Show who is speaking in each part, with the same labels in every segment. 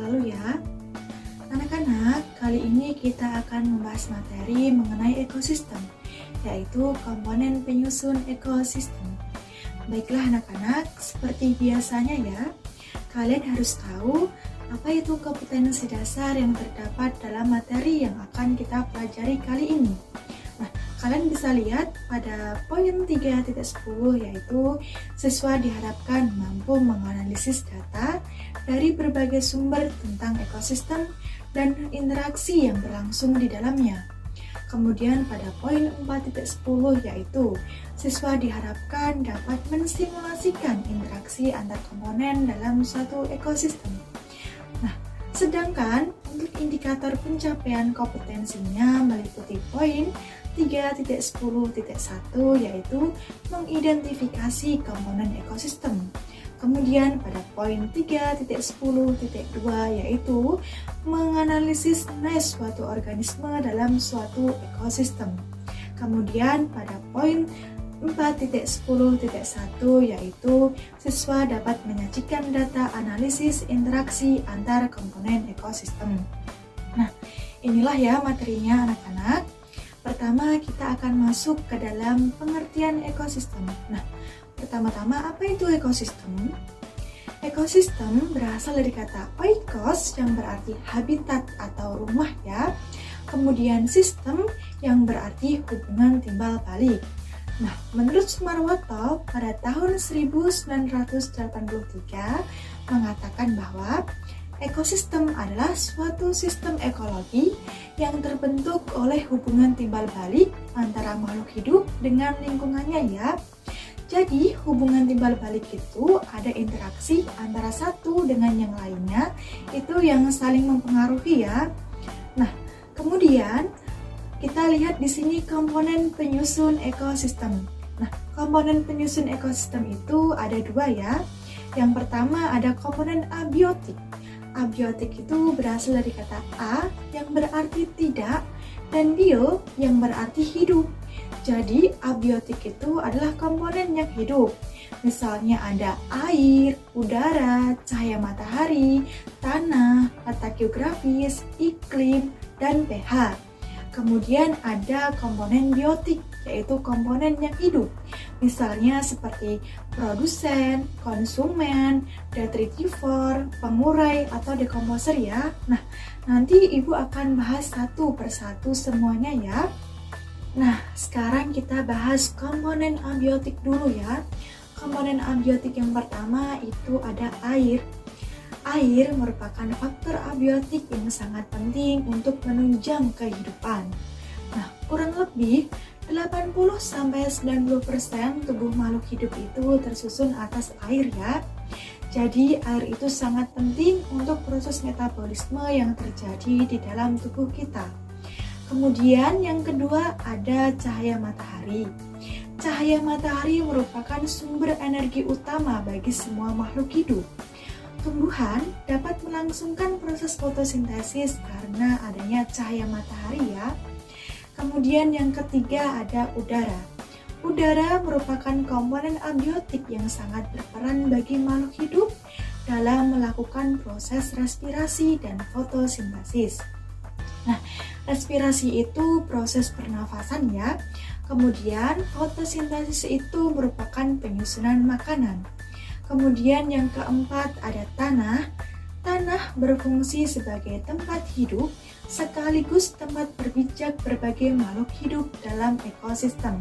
Speaker 1: selalu ya. Anak-anak, kali ini kita akan membahas materi mengenai ekosistem, yaitu komponen penyusun ekosistem. Baiklah anak-anak, seperti biasanya ya, kalian harus tahu apa itu kompetensi dasar yang terdapat dalam materi yang akan kita pelajari kali ini. Nah, kalian bisa lihat pada poin 3.10 yaitu siswa diharapkan mampu menganalisis data dari berbagai sumber tentang ekosistem dan interaksi yang berlangsung di dalamnya. Kemudian pada poin 4.10 yaitu siswa diharapkan dapat mensimulasikan interaksi antar komponen dalam suatu ekosistem. Nah, sedangkan untuk indikator pencapaian kompetensinya meliputi poin 3.10.1 yaitu mengidentifikasi komponen ekosistem. Kemudian pada poin 3.10.2 yaitu menganalisis needs suatu organisme dalam suatu ekosistem. Kemudian pada poin 4.10.1 yaitu siswa dapat menyajikan data analisis interaksi antar komponen ekosistem. Nah, inilah ya materinya anak-anak. Pertama kita akan masuk ke dalam pengertian ekosistem. Nah, pertama-tama apa itu ekosistem? Ekosistem berasal dari kata oikos yang berarti habitat atau rumah ya. Kemudian sistem yang berarti hubungan timbal balik. Nah, menurut Sumarwoto pada tahun 1983 mengatakan bahwa ekosistem adalah suatu sistem ekologi yang terbentuk oleh hubungan timbal balik antara makhluk hidup dengan lingkungannya ya. Jadi hubungan timbal balik itu ada interaksi antara satu dengan yang lainnya, itu yang saling mempengaruhi ya. Nah, kemudian kita lihat di sini komponen penyusun ekosistem. Nah, komponen penyusun ekosistem itu ada dua ya. Yang pertama ada komponen abiotik. Abiotik itu berasal dari kata a yang berarti tidak dan bio yang berarti hidup. Jadi abiotik itu adalah komponen yang hidup. Misalnya ada air, udara, cahaya matahari, tanah, letak geografis, iklim, dan pH. Kemudian ada komponen biotik, yaitu komponen yang hidup. Misalnya seperti produsen, konsumen, detritivor, pengurai, atau dekomposer ya. Nah, nanti Ibu akan bahas satu persatu semuanya ya. Nah, sekarang kita bahas komponen abiotik dulu ya. Komponen abiotik yang pertama itu ada air. Air merupakan faktor abiotik yang sangat penting untuk menunjang kehidupan. Nah, kurang lebih 80-90% tubuh makhluk hidup itu tersusun atas air ya. Jadi air itu sangat penting untuk proses metabolisme yang terjadi di dalam tubuh kita. Kemudian yang kedua ada cahaya matahari. Cahaya matahari merupakan sumber energi utama bagi semua makhluk hidup. Tumbuhan dapat melangsungkan proses fotosintesis karena adanya cahaya matahari ya. Kemudian yang ketiga ada udara. Udara merupakan komponen abiotik yang sangat berperan bagi makhluk hidup dalam melakukan proses respirasi dan fotosintesis. Nah, respirasi itu proses pernafasan ya. Kemudian fotosintesis itu merupakan penyusunan makanan. Kemudian yang keempat ada tanah. Tanah berfungsi sebagai tempat hidup sekaligus tempat berpijak berbagai makhluk hidup dalam ekosistem.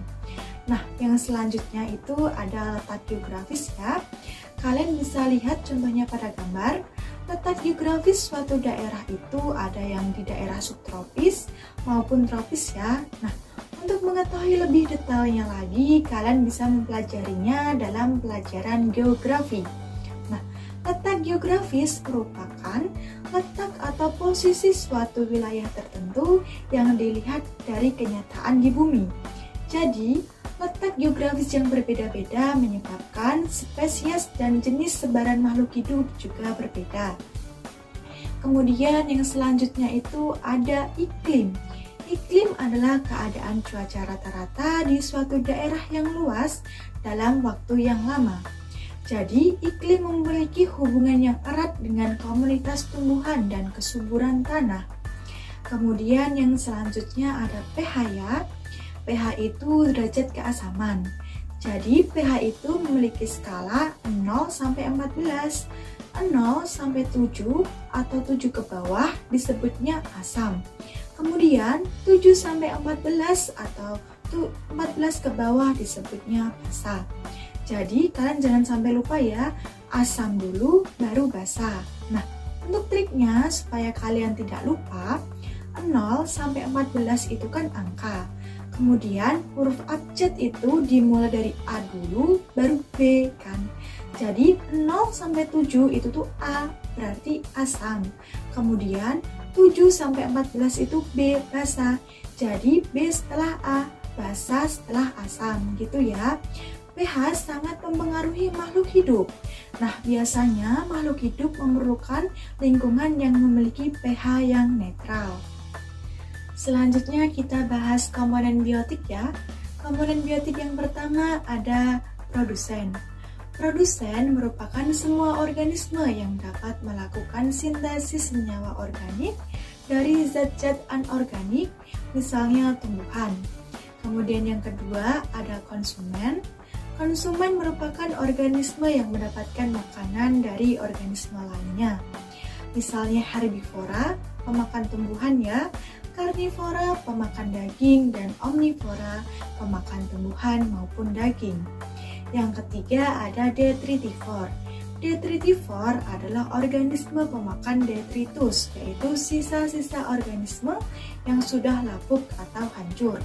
Speaker 1: Nah, yang selanjutnya itu ada letak geografis ya. Kalian bisa lihat contohnya pada gambar. Letak geografis suatu daerah itu ada yang di daerah subtropis maupun tropis ya. Nah, untuk mengetahui lebih detailnya lagi, kalian bisa mempelajarinya dalam pelajaran geografi. Nah, letak geografis merupakan letak atau posisi suatu wilayah tertentu yang dilihat dari kenyataan di bumi. Jadi, letak geografis yang berbeda-beda menyebabkan spesies dan jenis sebaran makhluk hidup juga berbeda. Kemudian yang selanjutnya itu ada iklim. Iklim adalah keadaan cuaca rata-rata di suatu daerah yang luas dalam waktu yang lama. Jadi, iklim memiliki hubungan yang erat dengan komunitas tumbuhan dan kesuburan tanah. Kemudian yang selanjutnya ada pH ya. pH itu derajat keasaman. Jadi, pH itu memiliki skala 0 sampai 14. 0 sampai 7 atau 7 ke bawah disebutnya asam. Kemudian 7 sampai 14 atau 14 ke bawah disebutnya basa. Jadi kalian jangan sampai lupa ya, asam dulu baru basa. Nah, untuk triknya supaya kalian tidak lupa, 0 sampai 14 itu kan angka. Kemudian huruf abjad itu dimulai dari A dulu baru B kan. Jadi 0 sampai 7 itu tuh A, berarti asam. Kemudian 7 sampai 14 itu B, basa. Jadi B setelah A, basa setelah asam gitu ya. pH sangat mempengaruhi makhluk hidup. Nah, biasanya makhluk hidup memerlukan lingkungan yang memiliki pH yang netral. Selanjutnya kita bahas komponen biotik ya. Komponen biotik yang pertama ada produsen. Produsen merupakan semua organisme yang dapat melakukan sintesis senyawa organik dari zat-zat anorganik, misalnya tumbuhan. Kemudian yang kedua ada konsumen. Konsumen merupakan organisme yang mendapatkan makanan dari organisme lainnya. Misalnya herbivora, pemakan tumbuhan ya, karnivora, pemakan daging, dan omnivora, pemakan tumbuhan maupun daging. Yang ketiga ada detritivor. Detritivor adalah organisme pemakan detritus, yaitu sisa-sisa organisme yang sudah lapuk atau hancur.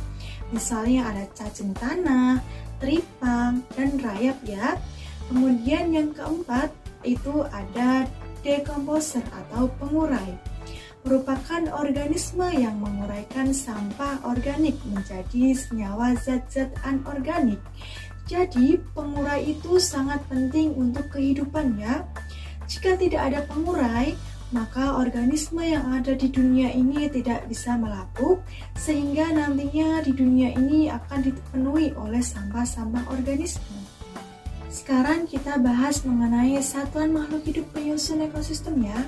Speaker 1: Misalnya ada cacing tanah, teripang, dan rayap ya. Kemudian yang keempat itu ada decomposer atau pengurai. Merupakan organisme yang menguraikan sampah organik menjadi senyawa zat-zat anorganik. Jadi pengurai itu sangat penting untuk kehidupan ya. Jika tidak ada pengurai, maka organisme yang ada di dunia ini tidak bisa melapuk, sehingga nantinya di dunia ini akan dipenuhi oleh sampah-sampah organisme. Sekarang kita bahas mengenai satuan makhluk hidup penyusun ekosistem ya.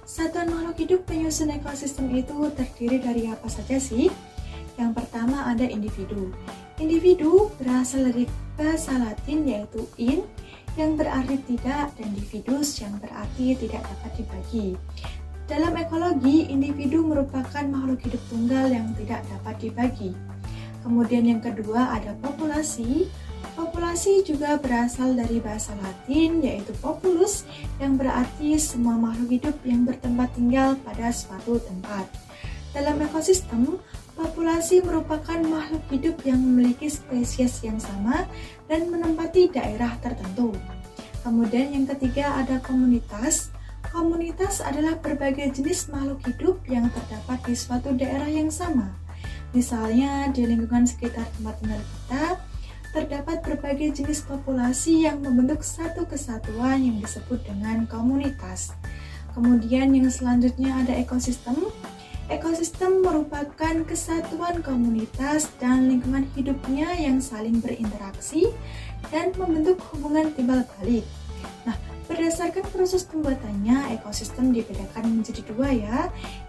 Speaker 1: Satuan makhluk hidup penyusun ekosistem itu terdiri dari apa saja sih? Yang pertama ada individu. Individu berasal dari bahasa Latin yaitu in, yang berarti tidak, dan dividus yang berarti tidak dapat dibagi. Dalam ekologi, individu merupakan makhluk hidup tunggal yang tidak dapat dibagi. Kemudian yang kedua ada populasi. Populasi juga berasal dari bahasa Latin yaitu populus, yang berarti semua makhluk hidup yang bertempat tinggal pada suatu tempat. Dalam ekosistem, populasi merupakan makhluk hidup yang memiliki spesies yang sama dan menempati daerah tertentu. Kemudian yang ketiga ada komunitas. Komunitas adalah berbagai jenis makhluk hidup yang terdapat di suatu daerah yang sama. Misalnya di lingkungan sekitar tempat tinggal kita, terdapat berbagai jenis populasi yang membentuk satu kesatuan yang disebut dengan komunitas. Kemudian yang selanjutnya ada ekosistem. Ekosistem merupakan kesatuan komunitas dan lingkungan hidupnya yang saling berinteraksi dan membentuk hubungan timbal balik. Nah, berdasarkan proses pembuatannya, ekosistem dibedakan menjadi dua ya.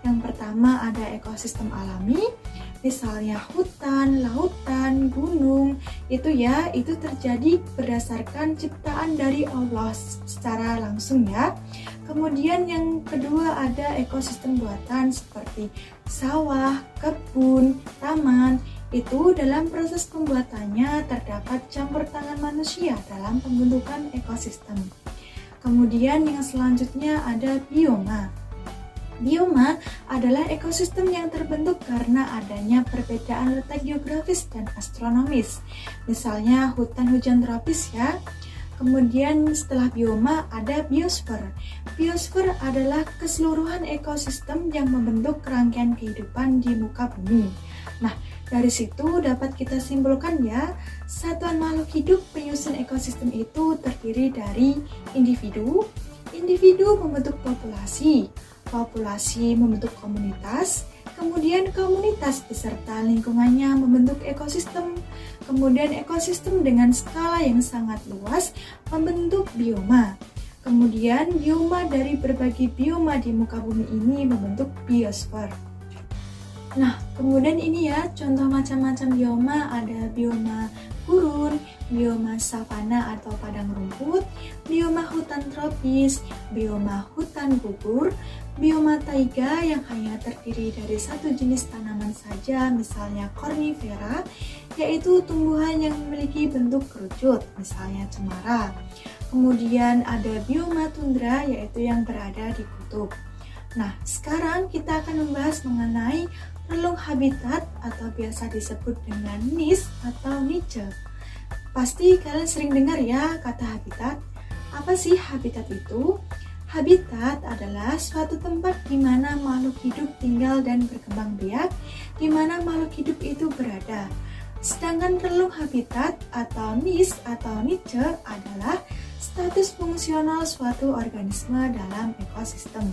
Speaker 1: Yang pertama ada ekosistem alami, misalnya hutan, lautan, gunung, itu terjadi berdasarkan ciptaan dari Allah secara langsung ya. Kemudian yang kedua ada ekosistem buatan seperti sawah, kebun, taman. Itu dalam proses pembuatannya terdapat campur tangan manusia dalam pembentukan ekosistem. Kemudian yang selanjutnya ada bioma. Bioma adalah ekosistem yang terbentuk karena adanya perbedaan letak geografis dan astronomis. Misalnya hutan hujan tropis ya. Kemudian setelah bioma ada biosfer. Biosfer adalah keseluruhan ekosistem yang membentuk rangkaian kehidupan di muka bumi. Nah, dari situ dapat kita simpulkan ya, satuan makhluk hidup penyusun ekosistem itu terdiri dari individu. Individu membentuk populasi. Populasi membentuk komunitas, Kemudian komunitas beserta lingkungannya membentuk ekosistem. Kemudian ekosistem dengan skala yang sangat luas membentuk bioma. Kemudian bioma dari berbagai bioma di muka bumi ini membentuk biosfer. Nah, kemudian ini ya contoh macam-macam bioma, ada bioma gurun, bioma savana atau padang rumput, bioma hutan tropis, bioma hutan gugur, bioma taiga yang hanya terdiri dari satu jenis tanaman saja, misalnya kornifera, yaitu tumbuhan yang memiliki bentuk kerucut, misalnya cemara. Kemudian ada bioma tundra, yaitu yang berada di kutub. Nah, sekarang kita akan membahas mengenai relung habitat atau biasa disebut dengan niche atau niche. Pasti kalian sering dengar ya kata habitat. Apa sih habitat itu? Habitat adalah suatu tempat di mana makhluk hidup tinggal dan berkembang biak, di mana makhluk hidup itu berada. Sedangkan relung habitat atau niche adalah status fungsional suatu organisme dalam ekosistem.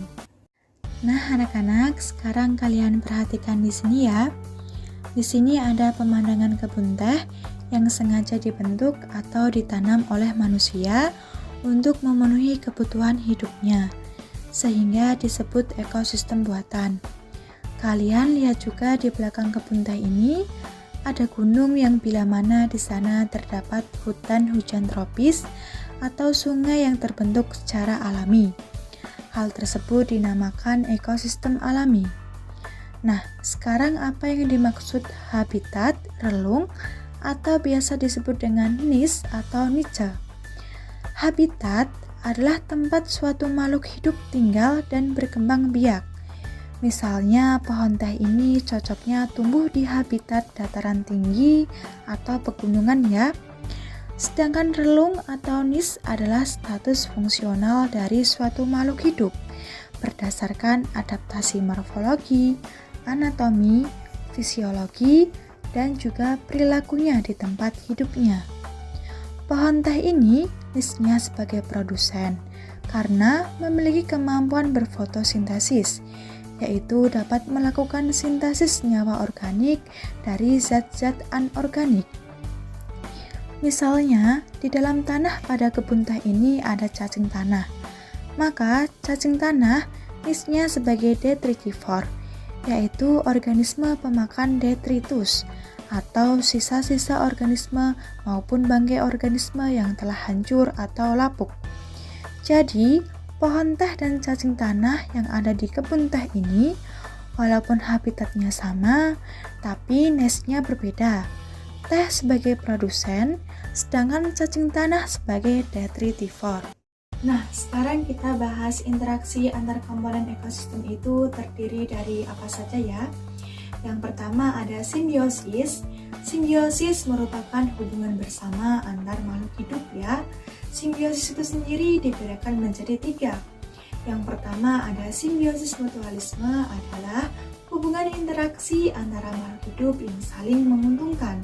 Speaker 1: Nah, anak-anak, sekarang kalian perhatikan di sini ya. Di sini ada pemandangan kebun teh yang sengaja dibentuk atau ditanam oleh manusia untuk memenuhi kebutuhan hidupnya, sehingga disebut ekosistem buatan. Kalian lihat juga di belakang kebun teh ini ada gunung yang bila mana di sana terdapat hutan hujan tropis atau sungai yang terbentuk secara alami. Hal tersebut dinamakan ekosistem alami. Nah, sekarang apa yang dimaksud habitat, relung, atau biasa disebut dengan niche atau niche? Habitat adalah tempat suatu makhluk hidup tinggal dan berkembang biak. Misalnya, pohon teh ini cocoknya tumbuh di habitat dataran tinggi atau pegunungan ya. Sedangkan relung atau niche adalah status fungsional dari suatu makhluk hidup berdasarkan adaptasi morfologi, anatomi, fisiologi, dan juga perilakunya di tempat hidupnya. Pohon teh ini niche-nya sebagai produsen karena memiliki kemampuan berfotosintesis, yaitu dapat melakukan sintesis senyawa organik dari zat-zat anorganik. Misalnya, di dalam tanah pada kebun teh ini ada cacing tanah. Maka, cacing tanah niche-nya sebagai detritivore, yaitu organisme pemakan detritus atau sisa-sisa organisme maupun bangkai organisme yang telah hancur atau lapuk. Jadi, pohon teh dan cacing tanah yang ada di kebun teh ini, walaupun habitatnya sama, tapi niche-nya berbeda. Teh sebagai produsen, sedangkan cacing tanah sebagai detritivore. Nah, sekarang kita bahas interaksi antar komponen ekosistem itu terdiri dari apa saja ya. Yang pertama ada simbiosis. Simbiosis merupakan hubungan bersama antar makhluk hidup ya. Simbiosis itu sendiri dibedakan menjadi 3. Yang pertama ada simbiosis mutualisme, adalah hubungan interaksi antara makhluk hidup yang saling menguntungkan.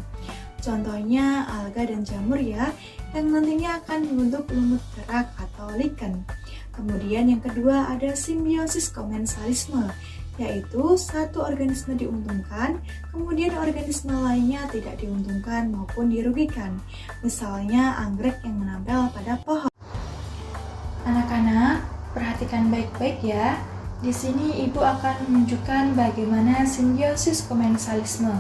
Speaker 1: Contohnya alga dan jamur ya, yang nantinya akan membentuk lumut gerak atau lichen. Kemudian yang kedua ada simbiosis komensalisme, yaitu satu organisme diuntungkan, kemudian organisme lainnya tidak diuntungkan maupun dirugikan. Misalnya anggrek yang menempel pada pohon. Anak-anak, perhatikan baik-baik ya. Di sini ibu akan menunjukkan bagaimana simbiosis komensalisme,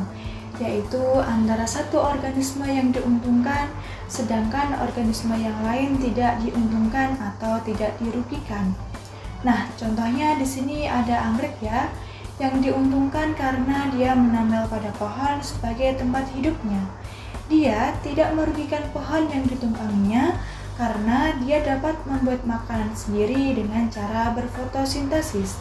Speaker 1: yaitu antara satu organisme yang diuntungkan, sedangkan organisme yang lain tidak diuntungkan atau tidak dirugikan. Nah, contohnya di sini ada anggrek ya, yang diuntungkan karena dia menempel pada pohon sebagai tempat hidupnya. Dia tidak merugikan pohon yang ditumpanginya karena dia dapat membuat makanan sendiri dengan cara berfotosintesis.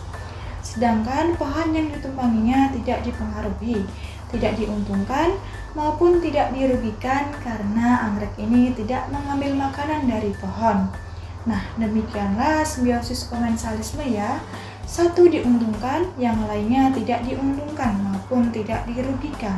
Speaker 1: Sedangkan pohon yang ditumpanginya tidak dipengaruhi, tidak diuntungkan maupun tidak dirugikan karena anggrek ini tidak mengambil makanan dari pohon. Nah, demikianlah simbiosis komensalisme ya. Satu diuntungkan, yang lainnya tidak diuntungkan maupun tidak dirugikan.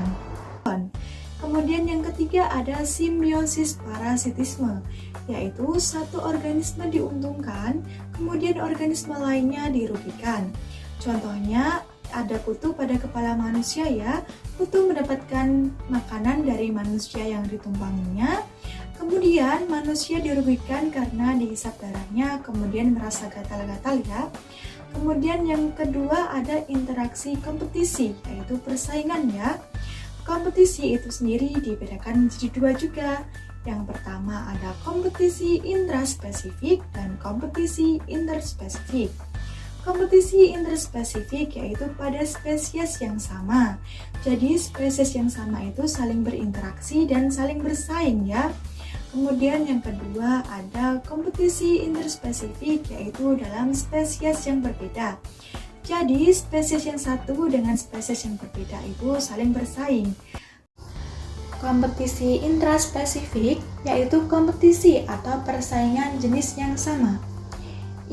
Speaker 1: Kemudian yang ketiga ada simbiosis parasitisme, yaitu satu organisme diuntungkan, kemudian organisme lainnya dirugikan. Contohnya ada kutu pada kepala manusia ya. Kutu mendapatkan makanan dari manusia yang ditumpanginya. Kemudian manusia dirugikan karena dihisap darahnya, kemudian merasa gatal-gatal ya. Kemudian yang kedua ada interaksi kompetisi, yaitu persaingan ya. Kompetisi itu sendiri dibedakan menjadi dua juga. Yang pertama ada kompetisi intraspesifik dan kompetisi interspesifik. Kompetisi interspesifik yaitu pada spesies yang sama. Jadi spesies yang sama itu saling berinteraksi dan saling bersaing ya. Kemudian yang kedua ada kompetisi interspesifik yaitu dalam spesies yang berbeda. Jadi spesies yang satu dengan spesies yang berbeda itu saling bersaing. Kompetisi intraspesifik yaitu kompetisi atau persaingan jenis yang sama.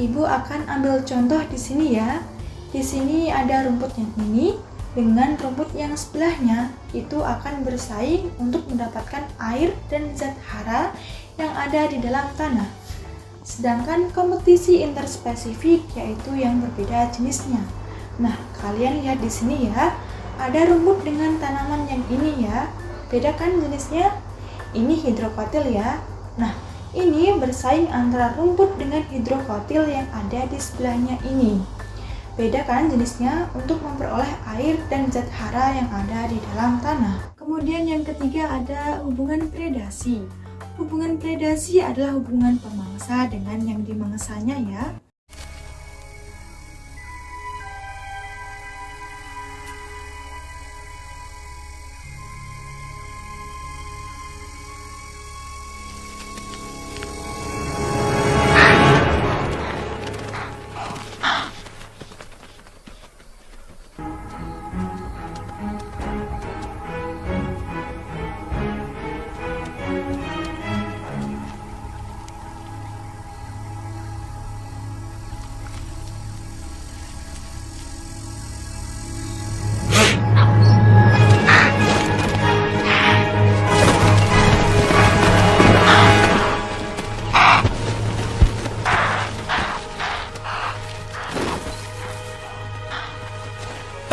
Speaker 1: Ibu akan ambil contoh di sini ya. Di sini ada rumput yang ini dengan rumput yang sebelahnya itu akan bersaing untuk mendapatkan air dan zat hara yang ada di dalam tanah. Sedangkan kompetisi interspesifik yaitu yang berbeda jenisnya. Nah, kalian lihat di sini ya, ada rumput dengan tanaman yang ini ya. Beda kan jenisnya? Ini hidrokotil ya. Nah, ini bersaing antara rumput dengan hidrokotil yang ada di sebelahnya ini. Beda kan jenisnya untuk memperoleh air dan zat hara yang ada di dalam tanah. Kemudian yang ketiga ada hubungan predasi. Hubungan predasi adalah hubungan pemangsa dengan yang dimangsanya ya.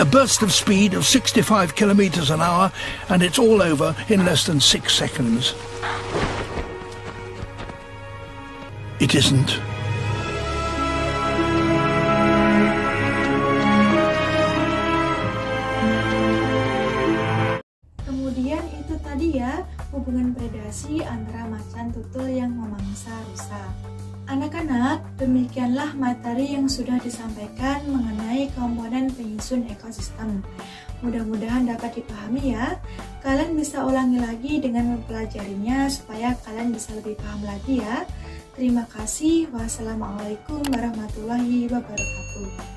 Speaker 2: A burst of speed of 65 kilometers an hour, and it's all over in less than 6 seconds. It isn't.
Speaker 1: Kemudian itu tadi ya, hubungan predasi antara macan tutul yang memangsa rusa. Anak-anak, demikianlah materi yang sudah disampaikan mengenai komponen penyusun ekosistem. Mudah-mudahan dapat dipahami ya. Kalian bisa ulangi lagi dengan mempelajarinya supaya kalian bisa lebih paham lagi ya. Terima kasih. Wassalamualaikum warahmatullahi wabarakatuh.